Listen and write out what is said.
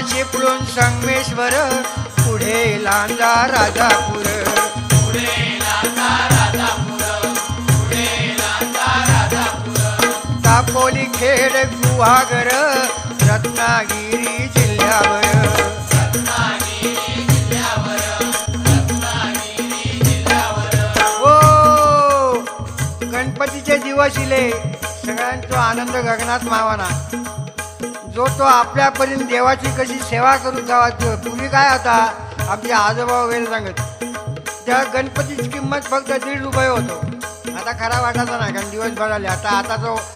चिपळूण संगमेश्वर पुढे लांजा राजापूर दापोली खेड गुहागर रत्नागिरी जिल्ह्यावर ओ गणपतीचे दिवस इले सगळ्यांचा आनंद गगनात मावाना जो तो आपल्यापर्यंत देवाची कशी सेवा करू जावा पूर्वी काय होता आमचे आजोबा वगैरे सांगत त्या गणपतीची किंमत फक्त ₹1.5 होतो आता खरा वाटायचा नाही कारण दिवस भराले आता जो